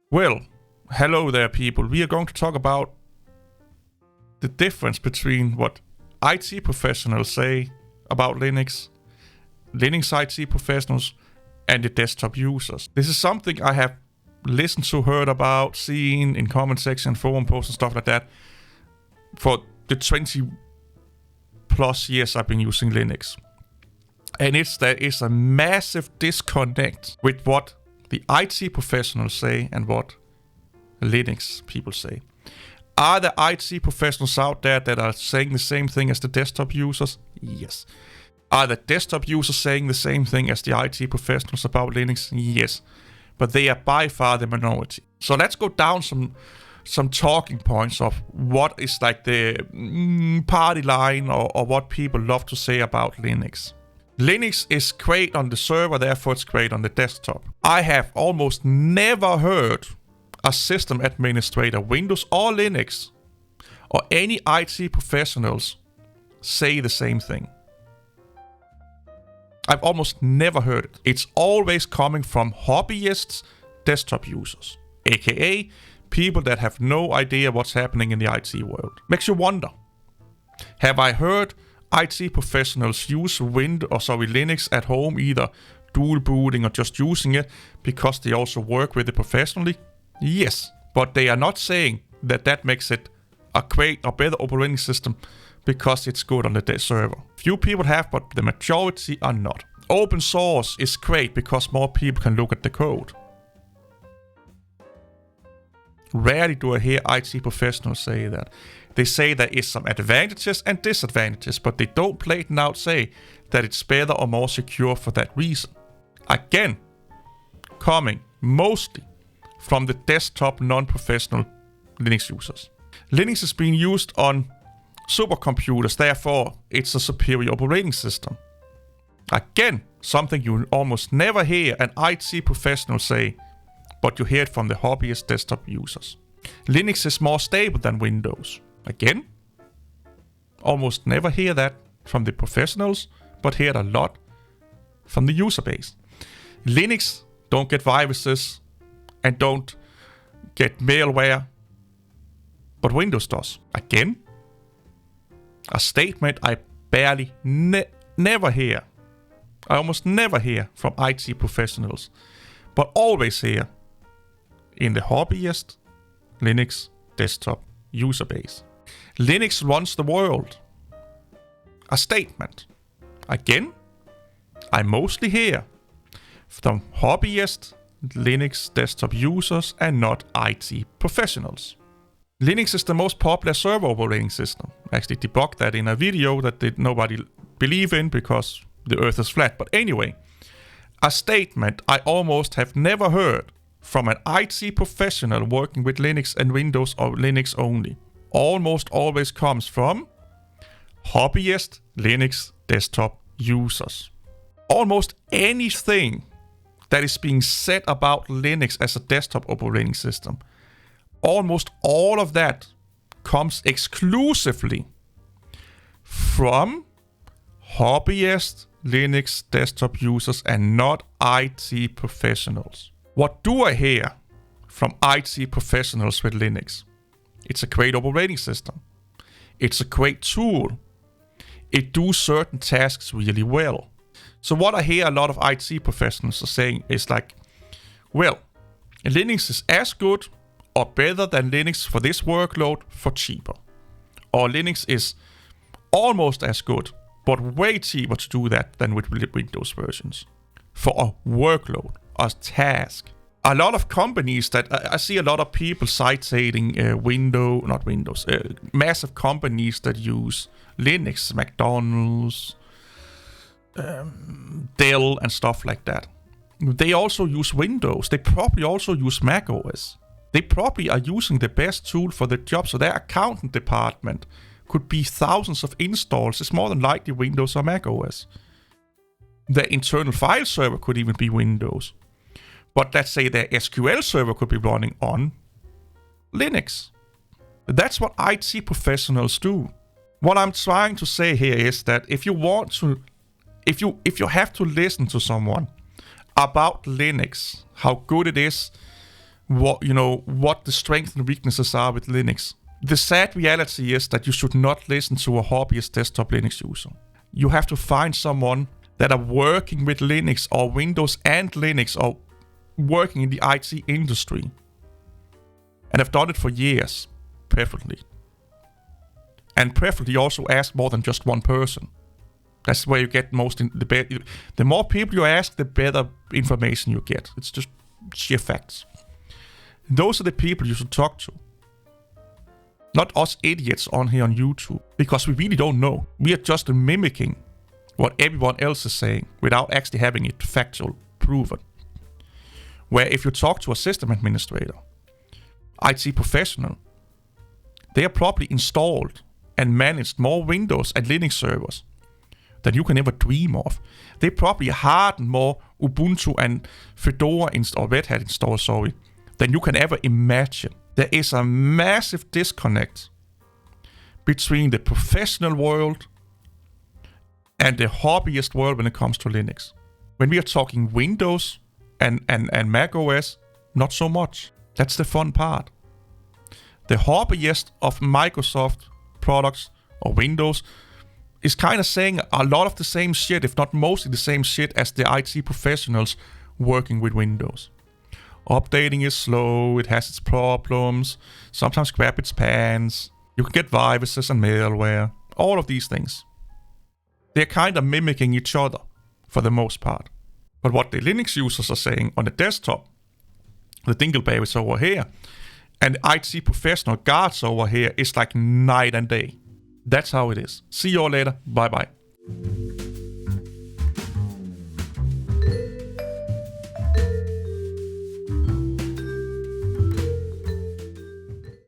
Well, hello there, people. We are going to talk about the difference between what IT professionals say about Linux IT professionals, and the desktop users. This is something I have listened to, heard about, seen in comment section, forum posts and stuff like that for the 20 plus years I've been using Linux. And there is a massive disconnect with what the IT professionals say and what Linux people say. Are there IT professionals out there that are saying the same thing as the desktop users? Yes. Are the desktop users saying the same thing as the IT professionals about Linux? Yes. But they are by far the minority. So let's go down some talking points of what is like the party line or what people love to say about Linux. Linux is great on the server, therefore it's great on the desktop. I have almost never heard a system administrator, Windows or Linux, or any IT professionals say the same thing. I've almost never heard it. It's always coming from hobbyists, desktop users, aka people that have no idea what's happening in the IT world. Makes you wonder, have I heard IT professionals use Linux at home, either dual booting or just using it because they also work with it professionally? Yes, but they are not saying that makes it a great or better operating system because it's good on the server. Few people have, but the majority are not. Open source is great because more people can look at the code. Rarely do I hear IT professionals say that. They say there is some advantages and disadvantages, but they don't plain out say that it's better or more secure for that reason. Again, coming mostly from the desktop non-professional Linux users. Linux is being used on supercomputers, therefore it's a superior operating system. Again, something you almost never hear an IT professional say, but you hear it from the hobbyist desktop users. Linux is more stable than Windows. Again, almost never hear that from the professionals, but hear it a lot from the user base. Linux don't get viruses and don't get malware, but Windows does. Again, a statement I barely never hear. I almost never hear from IT professionals, but always hear in the hobbyist Linux desktop user base. Linux runs the world. A statement. Again, I mostly hear from hobbyist Linux desktop users and not IT professionals. Linux is the most popular server operating system. I actually debugged that in a video that nobody believe in because the earth is flat. But anyway, a statement I almost have never heard from an IT professional working with Linux and Windows or Linux only. Almost always comes from hobbyist Linux desktop users. Almost anything that is being said about Linux as a desktop operating system, almost all of that comes exclusively from hobbyist Linux desktop users and not IT professionals. What do I hear from IT professionals with Linux? It's a great operating system. It's a great tool. It does certain tasks really well. So what I hear a lot of IT professionals are saying is like, well, Linux is as good or better than Linux for this workload for cheaper. Or Linux is almost as good, but way cheaper to do that than with Windows versions. For a workload, a task. A lot of companies that I see a lot of people citing massive companies that use Linux, McDonald's, Dell and stuff like that. They also use Windows. They probably also use Mac OS. They probably are using the best tool for the job. So their accountant department could be thousands of installs. It's more than likely Windows or Mac OS. Their internal file server could even be Windows. But let's say their SQL server could be running on Linux. That's what IT professionals do. What I'm trying to say here is that if you have to listen to someone about Linux, how good it is, what the strengths and weaknesses are with Linux. The sad reality is that you should not listen to a hobbyist desktop Linux user. You have to find someone that are working with Linux or Windows and Linux or working in the IT industry and have done it for years, preferably. And preferably also ask more than just one person. That's where you get the more people you ask, the better information you get. It's just sheer facts. Those are the people you should talk to. Not us idiots on here on YouTube, because we really don't know. We are just mimicking what everyone else is saying without actually having it factual proven. Where if you talk to a system administrator, IT professional, they are probably installed and managed more Windows and Linux servers than you can ever dream of. They probably harden more Ubuntu and Fedora or Red Hat installs, than you can ever imagine. There is a massive disconnect between the professional world and the hobbyist world when it comes to Linux. When we are talking Windows and Mac OS, not so much. That's the fun part. The hobbyist of Microsoft products or Windows is kind of saying a lot of the same shit, if not mostly the same shit, as the IT professionals working with Windows. Updating is slow, it has its problems, sometimes crap its pants, you can get viruses and malware, all of these things. They're kind of mimicking each other for the most part. But what the Linux users are saying on the desktop, the dingleberries over here, and the IT professional guards over here is like night and day. That's how it is. See you all later. Bye bye.